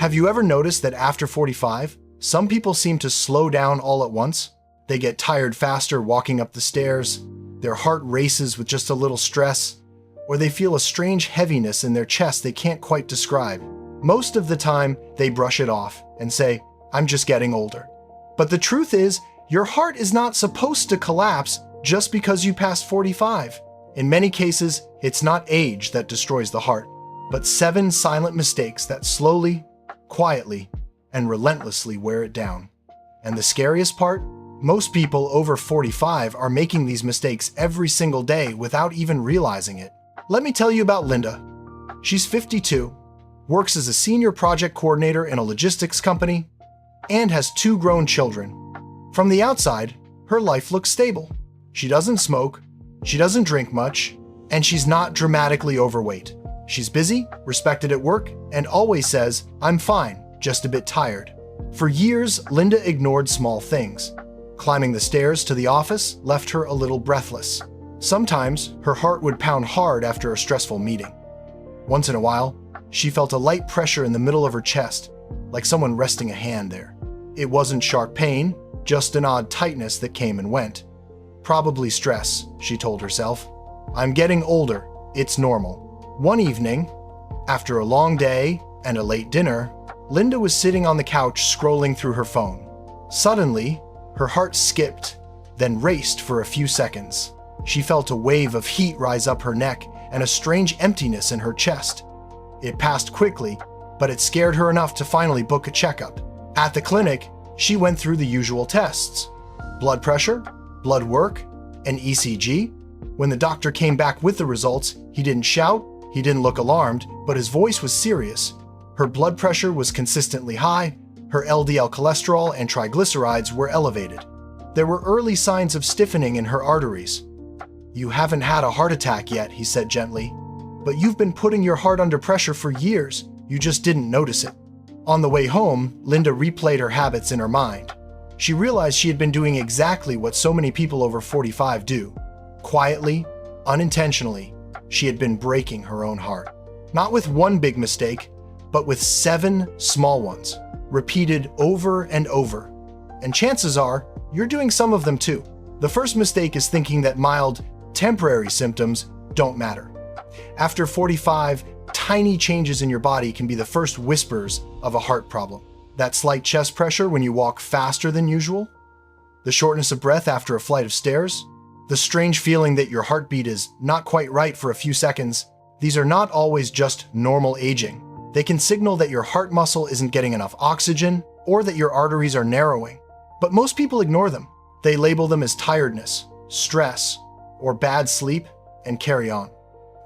Have you ever noticed that after 45, some people seem to slow down all at once? They get tired faster walking up the stairs, their heart races with just a little stress, or they feel a strange heaviness in their chest they can't quite describe. Most of the time, they brush it off and say, "I'm just getting older." But the truth is, your heart is not supposed to collapse just because you passed 45. In many cases, it's not age that destroys the heart, but 7 silent mistakes that slowly, quietly, and relentlessly wear it down. And the scariest part? Most people over 45 are making these mistakes every single day without even realizing it. Let me tell you about Linda. She's 52, works as a senior project coordinator in a logistics company, and has 2 grown children. From the outside, her life looks stable. She doesn't smoke, she doesn't drink much, and she's not dramatically overweight. She's busy, respected at work, and always says, "I'm fine, just a bit tired." For years, Linda ignored small things. Climbing the stairs to the office left her a little breathless. Sometimes, her heart would pound hard after a stressful meeting. Once in a while, she felt a light pressure in the middle of her chest, like someone resting a hand there. It wasn't sharp pain, just an odd tightness that came and went. Probably stress, she told herself. "I'm getting older, it's normal." One evening, after a long day and a late dinner, Linda was sitting on the couch scrolling through her phone. Suddenly, her heart skipped, then raced for a few seconds. She felt a wave of heat rise up her neck and a strange emptiness in her chest. It passed quickly, but it scared her enough to finally book a checkup. At the clinic, she went through the usual tests: blood pressure, blood work, an ECG. When the doctor came back with the results, he didn't shout, he didn't look alarmed, but his voice was serious. Her blood pressure was consistently high, her LDL cholesterol and triglycerides were elevated. There were early signs of stiffening in her arteries. "You haven't had a heart attack yet," he said gently, "but you've been putting your heart under pressure for years, you just didn't notice it." On the way home, Linda replayed her habits in her mind. She realized she had been doing exactly what so many people over 45 do. Quietly, unintentionally, she had been breaking her own heart. Not with one big mistake, but with 7 small ones, repeated over and over. And chances are, you're doing some of them too. The first mistake is thinking that mild, temporary symptoms don't matter. After 45, tiny changes in your body can be the first whispers of a heart problem. That slight chest pressure when you walk faster than usual, the shortness of breath after a flight of stairs, the strange feeling that your heartbeat is not quite right for a few seconds. These are not always just normal aging. They can signal that your heart muscle isn't getting enough oxygen or that your arteries are narrowing. But most people ignore them. They label them as tiredness, stress, or bad sleep and carry on.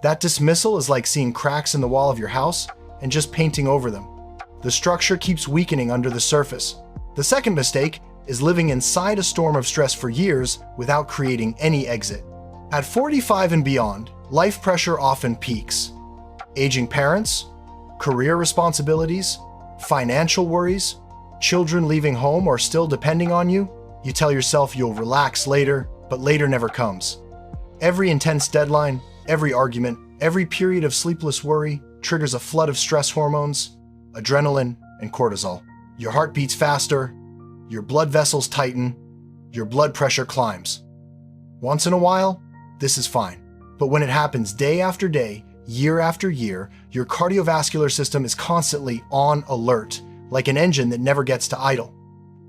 That dismissal is like seeing cracks in the wall of your house and just painting over them. The structure keeps weakening under the surface. The second mistake is living inside a storm of stress for years without creating any exit. At 45 and beyond, life pressure often peaks. Aging parents, career responsibilities, financial worries, children leaving home or still depending on you. You tell yourself you'll relax later, but later never comes. Every intense deadline, every argument, every period of sleepless worry triggers a flood of stress hormones, adrenaline, and cortisol. Your heart beats faster, your blood vessels tighten, your blood pressure climbs. Once in a while, this is fine. But when it happens day after day, year after year, your cardiovascular system is constantly on alert, like an engine that never gets to idle.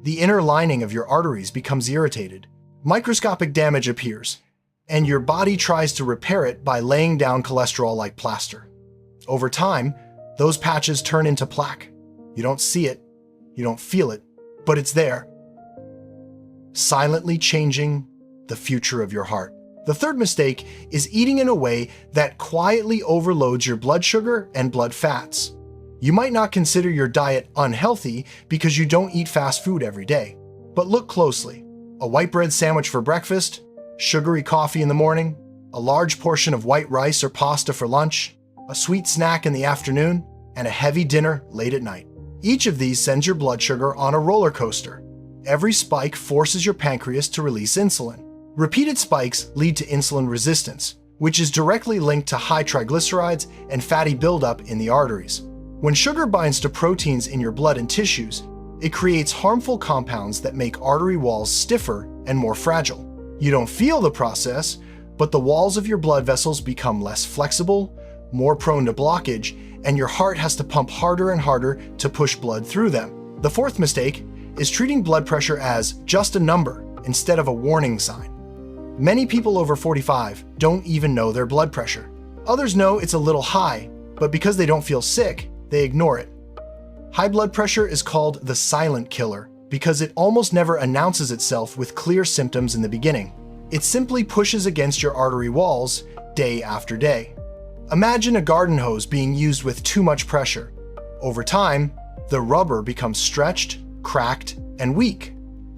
The inner lining of your arteries becomes irritated. Microscopic damage appears, and your body tries to repair it by laying down cholesterol like plaster. Over time, those patches turn into plaque. You don't see it, you don't feel it, but it's there, silently changing the future of your heart. The third mistake is eating in a way that quietly overloads your blood sugar and blood fats. You might not consider your diet unhealthy because you don't eat fast food every day. But look closely. A white bread sandwich for breakfast, sugary coffee in the morning, a large portion of white rice or pasta for lunch, a sweet snack in the afternoon, and a heavy dinner late at night. Each of these sends your blood sugar on a roller coaster. Every spike forces your pancreas to release insulin. Repeated spikes lead to insulin resistance, which is directly linked to high triglycerides and fatty buildup in the arteries. When sugar binds to proteins in your blood and tissues, it creates harmful compounds that make artery walls stiffer and more fragile. You don't feel the process, but the walls of your blood vessels become less flexible, more prone to blockage, and your heart has to pump harder and harder to push blood through them. The fourth mistake is treating blood pressure as just a number instead of a warning sign. Many people over 45 don't even know their blood pressure. Others know it's a little high, but because they don't feel sick, they ignore it. High blood pressure is called the silent killer because it almost never announces itself with clear symptoms in the beginning. It simply pushes against your artery walls day after day. Imagine a garden hose being used with too much pressure. Over time, the rubber becomes stretched, cracked, and weak.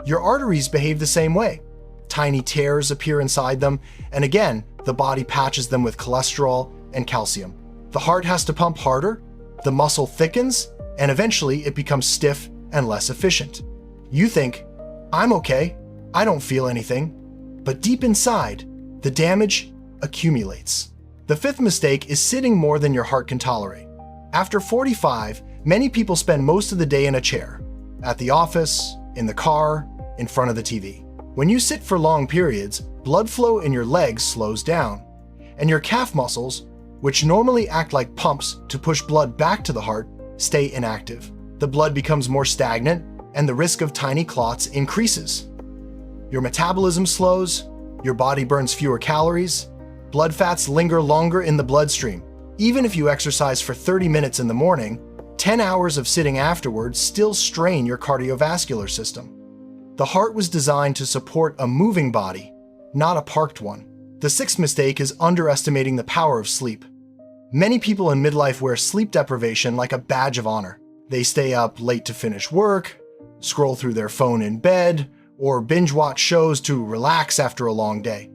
Your arteries behave the same way. Tiny tears appear inside them, and again, the body patches them with cholesterol and calcium. The heart has to pump harder, the muscle thickens, and eventually it becomes stiff and less efficient. You think, I'm okay, I don't feel anything. But deep inside, the damage accumulates. The fifth mistake is sitting more than your heart can tolerate. After 45, many people spend most of the day in a chair, at the office, in the car, in front of the TV. When you sit for long periods, blood flow in your legs slows down, and your calf muscles, which normally act like pumps to push blood back to the heart, stay inactive. The blood becomes more stagnant, and the risk of tiny clots increases. Your metabolism slows, your body burns fewer calories, blood fats linger longer in the bloodstream. Even if you exercise for 30 minutes in the morning, 10 hours of sitting afterwards still strain your cardiovascular system. The heart was designed to support a moving body, not a parked one. The sixth mistake is underestimating the power of sleep. Many people in midlife wear sleep deprivation like a badge of honor. They stay up late to finish work, scroll through their phone in bed, or binge watch shows to relax after a long day.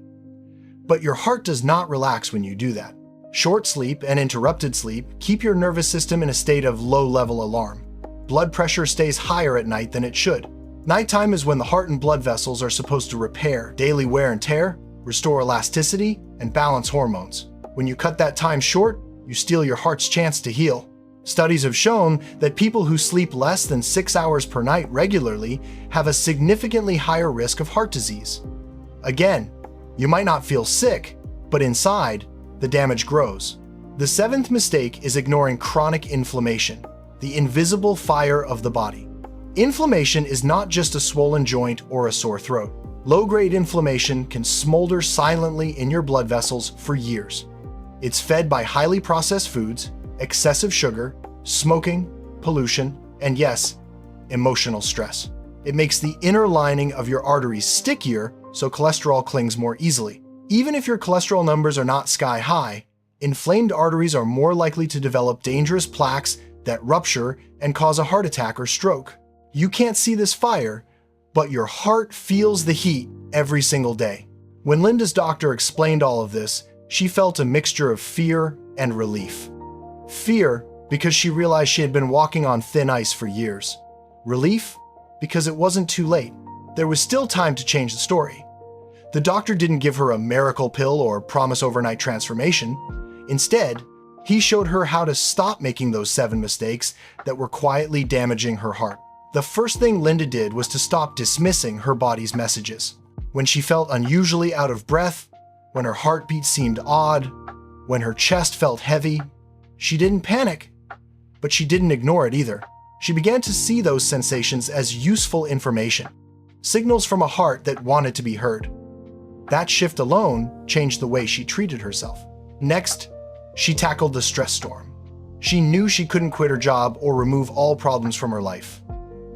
But your heart does not relax when you do that. Short sleep and interrupted sleep keep your nervous system in a state of low-level alarm. Blood pressure stays higher at night than it should. Nighttime is when the heart and blood vessels are supposed to repair daily wear and tear, restore elasticity, and balance hormones. When you cut that time short, you steal your heart's chance to heal. Studies have shown that people who sleep less than 6 hours per night regularly have a significantly higher risk of heart disease. Again, you might not feel sick, but inside, the damage grows. The seventh mistake is ignoring chronic inflammation, the invisible fire of the body. Inflammation is not just a swollen joint or a sore throat. Low-grade inflammation can smolder silently in your blood vessels for years. It's fed by highly processed foods, excessive sugar, smoking, pollution, and yes, emotional stress. It makes the inner lining of your arteries stickier, so cholesterol clings more easily. Even if your cholesterol numbers are not sky high, inflamed arteries are more likely to develop dangerous plaques that rupture and cause a heart attack or stroke. You can't see this fire, but your heart feels the heat every single day. When Linda's doctor explained all of this, she felt a mixture of fear and relief. Fear, because she realized she had been walking on thin ice for years. Relief, because it wasn't too late. There was still time to change the story. The doctor didn't give her a miracle pill or promise overnight transformation. Instead, he showed her how to stop making those 7 mistakes that were quietly damaging her heart. The first thing Linda did was to stop dismissing her body's messages. When she felt unusually out of breath, when her heartbeat seemed odd, when her chest felt heavy, she didn't panic, but she didn't ignore it either. She began to see those sensations as useful information, signals from a heart that wanted to be heard. That shift alone changed the way she treated herself. Next, she tackled the stress storm. She knew she couldn't quit her job or remove all problems from her life,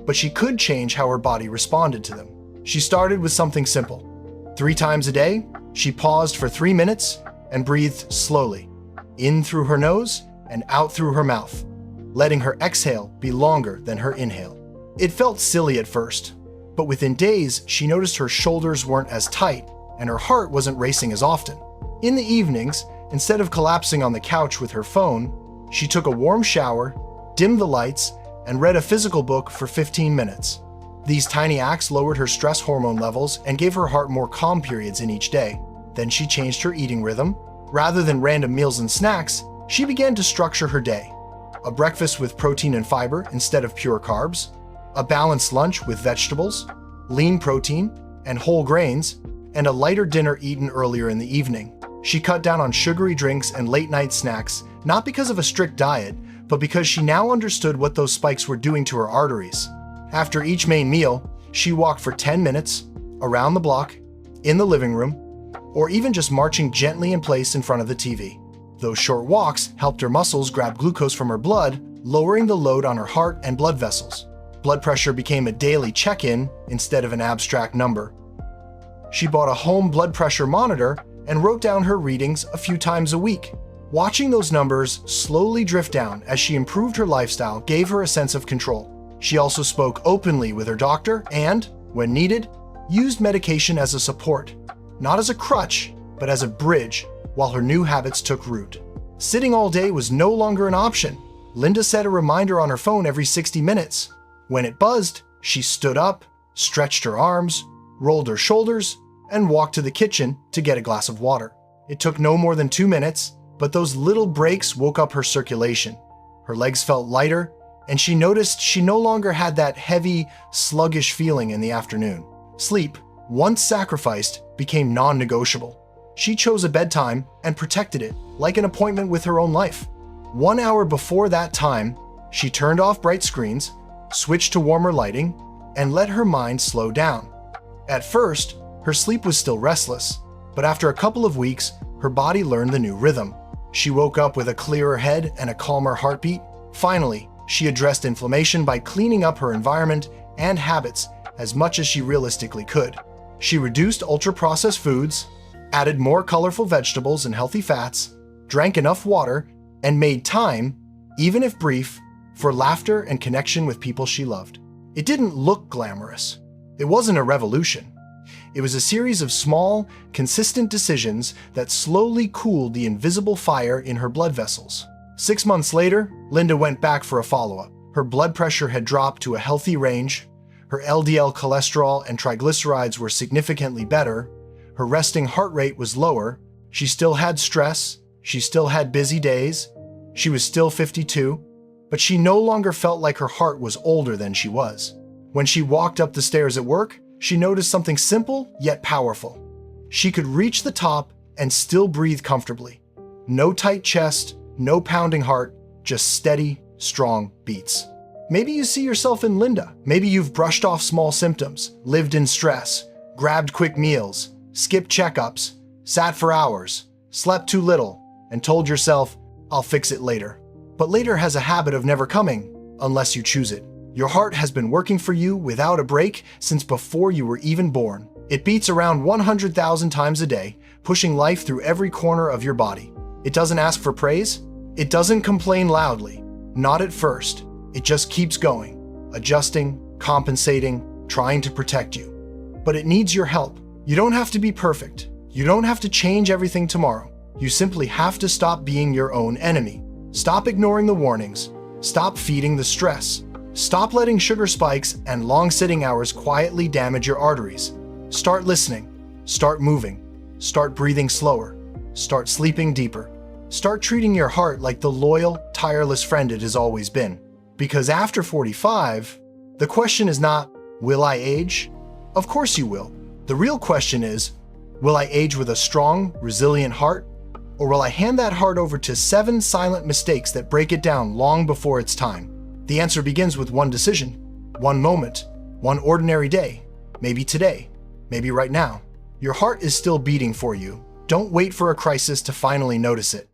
but she could change how her body responded to them. She started with something simple. 3 times a day, she paused for 3 minutes and breathed slowly, in through her nose and out through her mouth, letting her exhale be longer than her inhale. It felt silly at first, but within days, she noticed her shoulders weren't as tight and her heart wasn't racing as often. In the evenings, instead of collapsing on the couch with her phone, she took a warm shower, dimmed the lights, and read a physical book for 15 minutes. These tiny acts lowered her stress hormone levels and gave her heart more calm periods in each day. Then she changed her eating rhythm. Rather than random meals and snacks, she began to structure her day. a breakfast with protein and fiber instead of pure carbs, a balanced lunch with vegetables, lean protein, and whole grains, and a lighter dinner eaten earlier in the evening. She cut down on sugary drinks and late-night snacks, not because of a strict diet, but because she now understood what those spikes were doing to her arteries. After each main meal, she walked for 10 minutes, around the block, in the living room, or even just marching gently in place in front of the TV. Those short walks helped her muscles grab glucose from her blood, lowering the load on her heart and blood vessels. Blood pressure became a daily check-in instead of an abstract number. She bought a home blood pressure monitor and wrote down her readings a few times a week. Watching those numbers slowly drift down as she improved her lifestyle gave her a sense of control. She also spoke openly with her doctor and, when needed, used medication as a support, not as a crutch, but as a bridge while her new habits took root. Sitting all day was no longer an option. Linda set a reminder on her phone every 60 minutes. When it buzzed, she stood up, stretched her arms, rolled her shoulders, and walked to the kitchen to get a glass of water. It took no more than 2 minutes, but those little breaks woke up her circulation. Her legs felt lighter, and she noticed she no longer had that heavy, sluggish feeling in the afternoon. Sleep, once sacrificed, became non-negotiable. She chose a bedtime and protected it, like an appointment with her own life. 1 hour before that time, she turned off bright screens, switched to warmer lighting, and let her mind slow down. At first, her sleep was still restless, but after a couple of weeks, her body learned the new rhythm. She woke up with a clearer head and a calmer heartbeat. Finally, she addressed inflammation by cleaning up her environment and habits as much as she realistically could. She reduced ultra-processed foods, added more colorful vegetables and healthy fats, drank enough water, and made time, even if brief, for laughter and connection with people she loved. It didn't look glamorous. It wasn't a revolution. It was a series of small, consistent decisions that slowly cooled the invisible fire in her blood vessels. 6 months later, Linda went back for a follow-up. Her blood pressure had dropped to a healthy range, her LDL cholesterol and triglycerides were significantly better, her resting heart rate was lower, she still had stress, she still had busy days, she was still 52, but she no longer felt like her heart was older than she was. When she walked up the stairs at work, she noticed something simple yet powerful. She could reach the top and still breathe comfortably. No tight chest, no pounding heart, just steady, strong beats. Maybe you see yourself in Linda. Maybe you've brushed off small symptoms, lived in stress, grabbed quick meals, skipped checkups, sat for hours, slept too little, and told yourself, "I'll fix it later." But later has a habit of never coming unless you choose it. Your heart has been working for you without a break since before you were even born. It beats around 100,000 times a day, pushing life through every corner of your body. It doesn't ask for praise. It doesn't complain loudly. Not at first. It just keeps going, adjusting, compensating, trying to protect you. But it needs your help. You don't have to be perfect. You don't have to change everything tomorrow. You simply have to stop being your own enemy. Stop ignoring the warnings. Stop feeding the stress. Stop letting sugar spikes and long sitting hours quietly damage your arteries. Start listening. Start moving. Start breathing slower. Start sleeping deeper. Start treating your heart like the loyal, tireless friend it has always been. Because after 45, the question is not, will I age? Of course you will. The real question is, will I age with a strong, resilient heart? Or will I hand that heart over to 7 silent mistakes that break it down long before it's time? The answer begins with one decision, one moment, one ordinary day, maybe today, maybe right now. Your heart is still beating for you. Don't wait for a crisis to finally notice it.